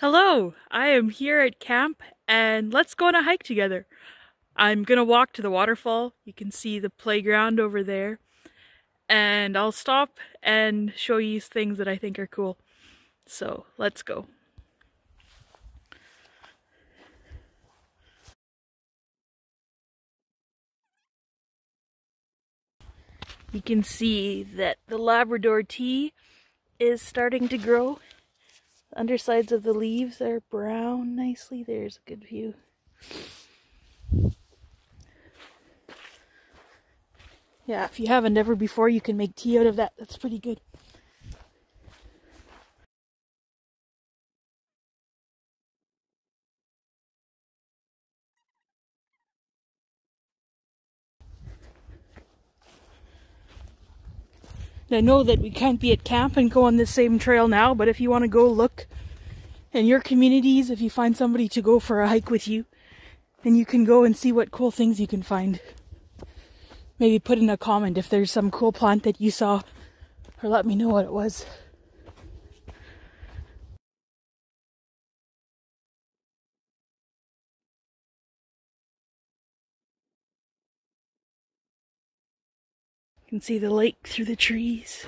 Hello, I am here at camp and let's go on a hike together. I'm gonna walk to the waterfall. You can see the playground over there. And I'll stop and show you things that I think are cool. So let's go. You can see that the Labrador Tea is starting to grow. The undersides of the leaves are brown nicely. There's a good view. Yeah, if you haven't ever before, you can make tea out of that. That's pretty good. I know that we can't be at camp and go on this same trail now, but if you want to go look in your communities, if you find somebody to go for a hike with you, then you can go and see what cool things you can find. Maybe put in a comment if there's some cool plant that you saw, or let me know what it was. You can see the lake through the trees.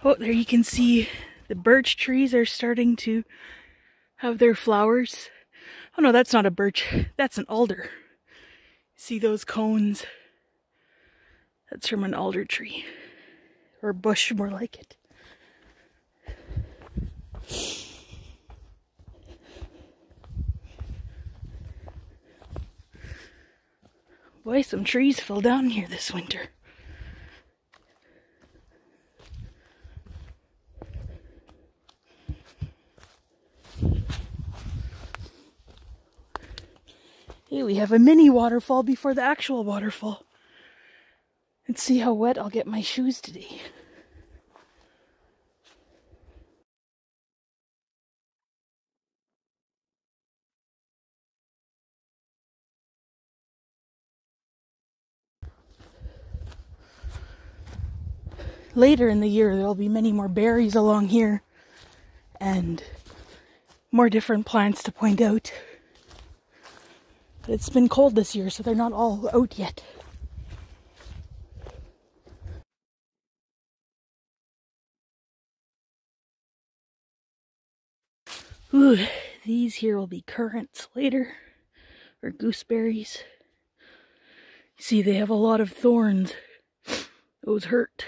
Oh, there you can see the birch trees are starting to have their flowers. Oh no, that's not a birch, that's an alder. See those cones? That's from an alder tree. Or bush, more like it. Boy, some trees fell down here this winter. Hey, we have a mini waterfall before the actual waterfall. Let's see how wet I'll get my shoes today. Later in the year, there'll be many more berries along here and more different plants to point out. But it's been cold this year, so they're not all out yet. Ooh, these here will be currants later, or gooseberries. You see, they have a lot of thorns. Those hurt.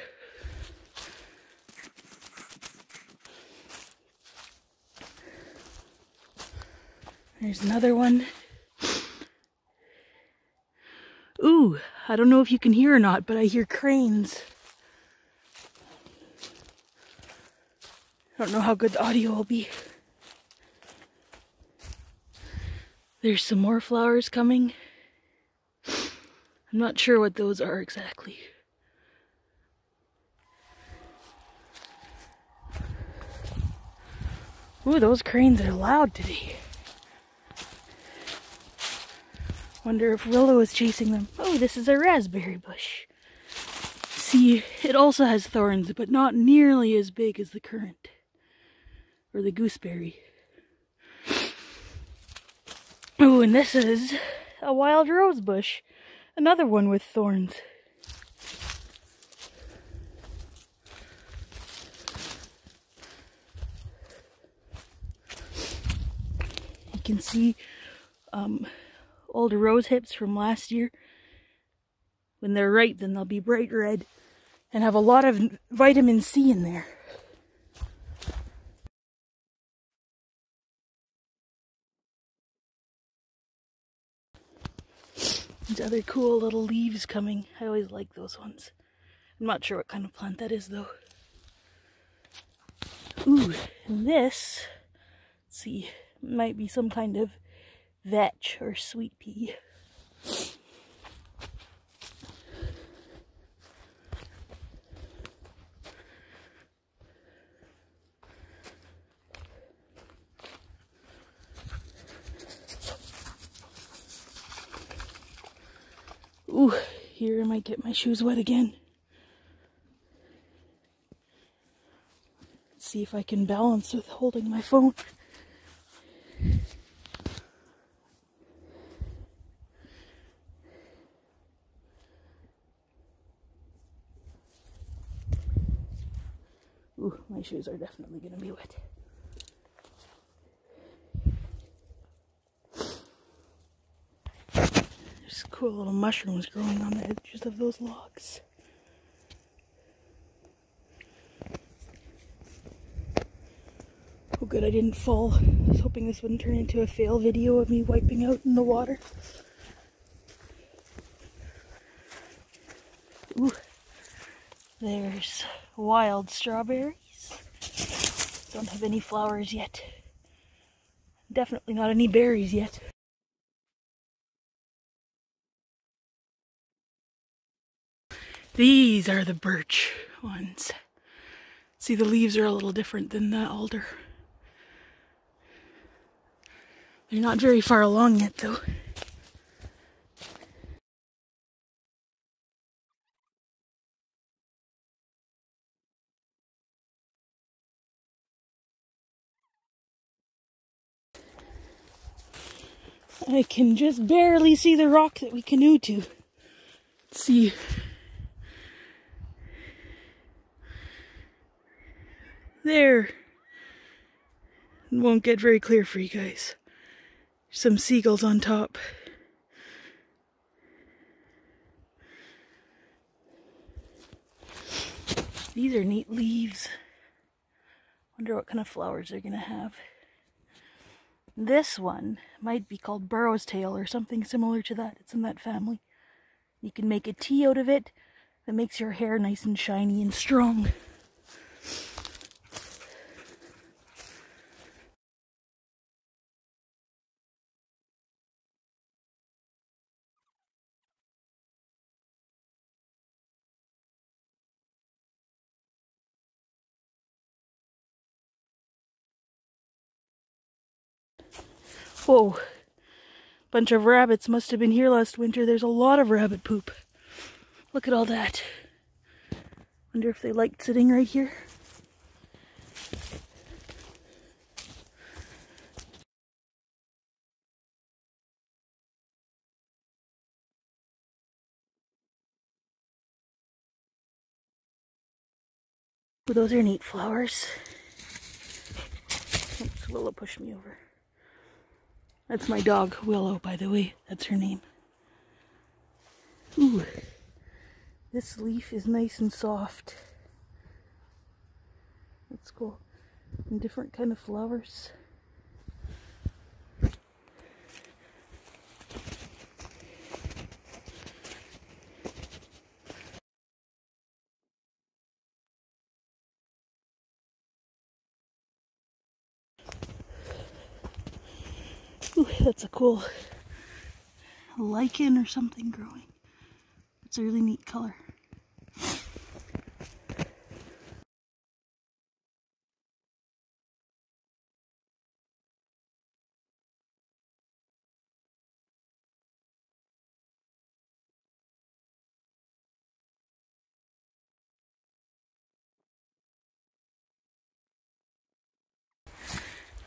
There's another one. Ooh, I don't know if you can hear or not, but I hear cranes. I don't know how good the audio will be. There's some more flowers coming. I'm not sure what those are exactly. Ooh, those cranes are loud today. Wonder if Willow is chasing them. Oh, this is a raspberry bush. See, it also has thorns, but not nearly as big as the currant or the gooseberry. Oh, and this is a wild rose bush. Another one with thorns. You can see old rose hips from last year. When they're ripe, then they'll be bright red and have a lot of vitamin C in there. These other cool little leaves coming. I always like those ones. I'm not sure what kind of plant that is though. Ooh, and this, let's see, might be some kind of vetch or sweet pea. Ooh, here I might get my shoes wet again. Let's see if I can balance with holding my phone. Ooh, my shoes are definitely going to be wet. There's cool little mushrooms growing on the edges of those logs. Oh good, I didn't fall. I was hoping this wouldn't turn into a fail video of me wiping out in the water. Ooh, there's wild strawberries. Don't have any flowers yet. Definitely not any berries yet. These are the birch ones. See, the leaves are a little different than the alder. They're not very far along yet, though. I can just barely see the rock that we canoe to. Let's see. There. It won't get very clear for you guys. Some seagulls on top. These are neat leaves. Wonder what kind of flowers they're gonna have. This one might be called Burroughs tail or something similar to that. It's in that family. You can make a tea out of it that makes your hair nice and shiny and strong. Whoa, bunch of rabbits must have been here last winter. There's a lot of rabbit poop. Look at all that. Wonder if they liked sitting right here. Oh, those are neat flowers. Oops, Willow pushed me over. That's my dog, Willow, by the way. That's her name. Ooh, this leaf is nice and soft. That's cool. And different kind of flowers. Ooh, that's a cool lichen or something growing. It's a really neat color.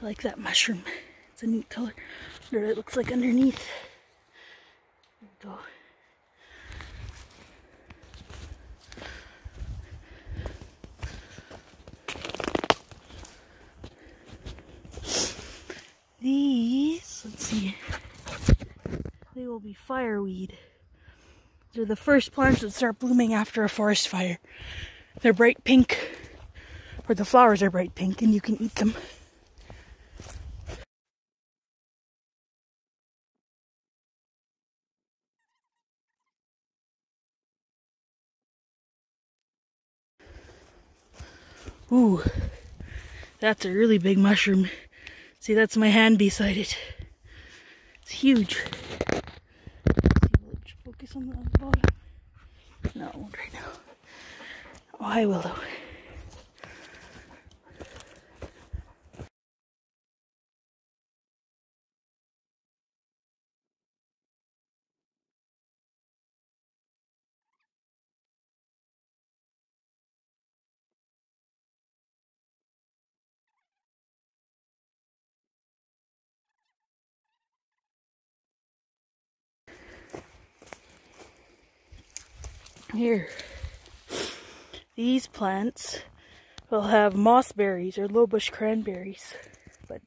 I like that mushroom. It's a neat color. I wonder what it looks like underneath. There we go. These, let's see, they will be fireweed. They're the first plants that start blooming after a forest fire. They're bright pink, or the flowers are bright pink, and you can eat them. Ooh, that's a really big mushroom. See, that's my hand beside it. It's huge. Let's see, will it focus on the bottom? No, it won't right now. Oh, hi, Willow. Here. These plants will have mossberries or low bush cranberries, but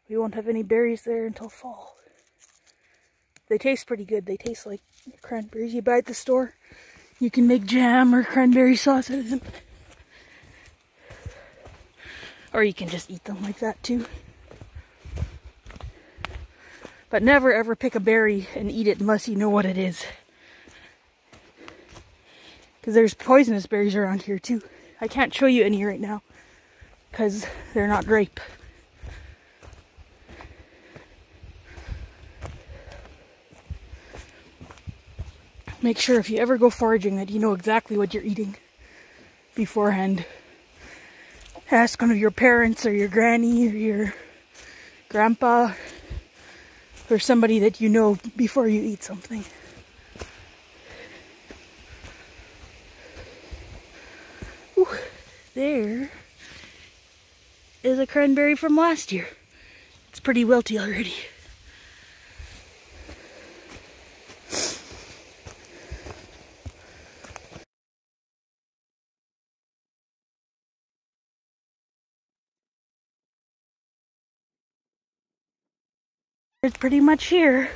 we won't have any berries there until fall. They taste pretty good. They taste like cranberries you buy at the store. You can make jam or cranberry sauce out of them. Or you can just eat them like that too. But never ever pick a berry and eat it unless you know what it is. Because there's poisonous berries around here too. I can't show you any right now because they're not ripe. Make sure if you ever go foraging that you know exactly what you're eating beforehand. Ask one of your parents or your granny or your grandpa or somebody that you know before you eat something. Ooh, there is a cranberry from last year. It's pretty wilty already. It's pretty much here.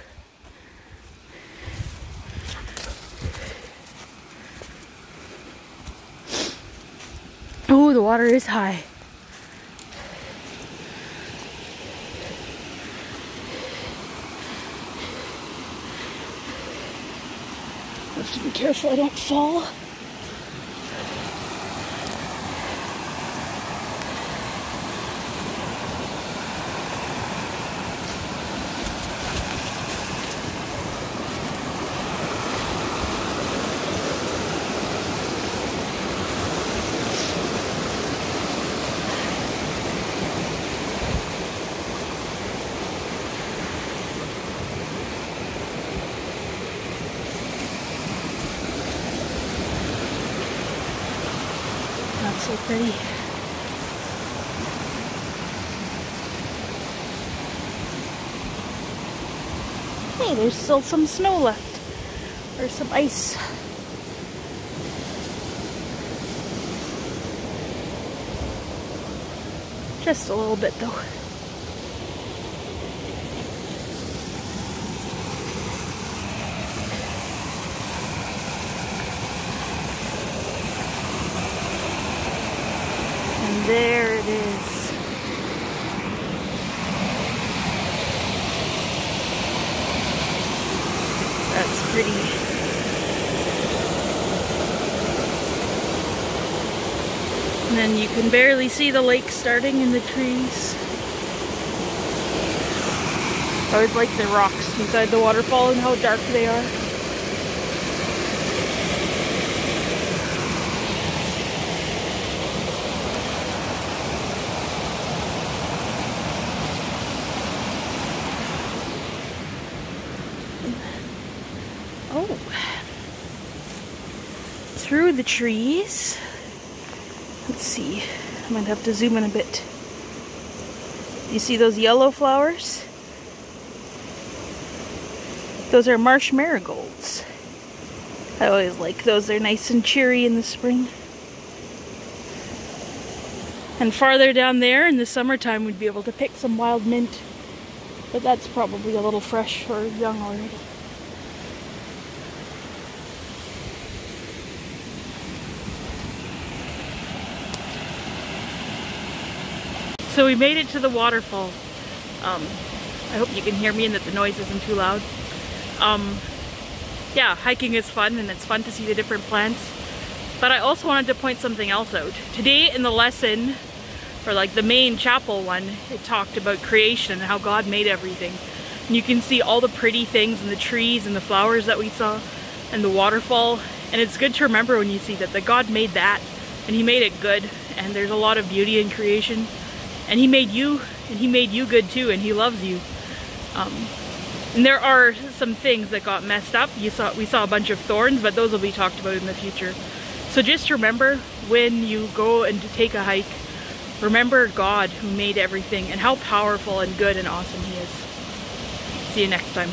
Oh, the water is high. I have to be careful I don't fall. So pretty. Hey, there's still some snow left. Or some ice. Just a little bit though. There it is. That's pretty. And then you can barely see the lake starting in the trees. I always like the rocks inside the waterfall and how dark they are. Oh, through the trees, let's see, I might have to zoom in a bit. You see those yellow flowers? Those are marsh marigolds. I always like those, they're nice and cheery in the spring. And farther down there in the summertime we'd be able to pick some wild mint, but that's probably a little fresh or young already. So we made it to the waterfall. I hope you can hear me and that the noise isn't too loud. Yeah, hiking is fun and it's fun to see the different plants. But I also wanted to point something else out. Today in the lesson, or like the main chapel one, it talked about creation and how God made everything. And you can see all the pretty things and the trees and the flowers that we saw and the waterfall. And it's good to remember when you see that God made that and He made it good. And there's a lot of beauty in creation. And He made you, and He made you good too, and He loves you. And there are some things that got messed up. We saw a bunch of thorns, but those will be talked about in the future. So just remember when you go and to take a hike, remember God who made everything and how powerful and good and awesome He is. See you next time.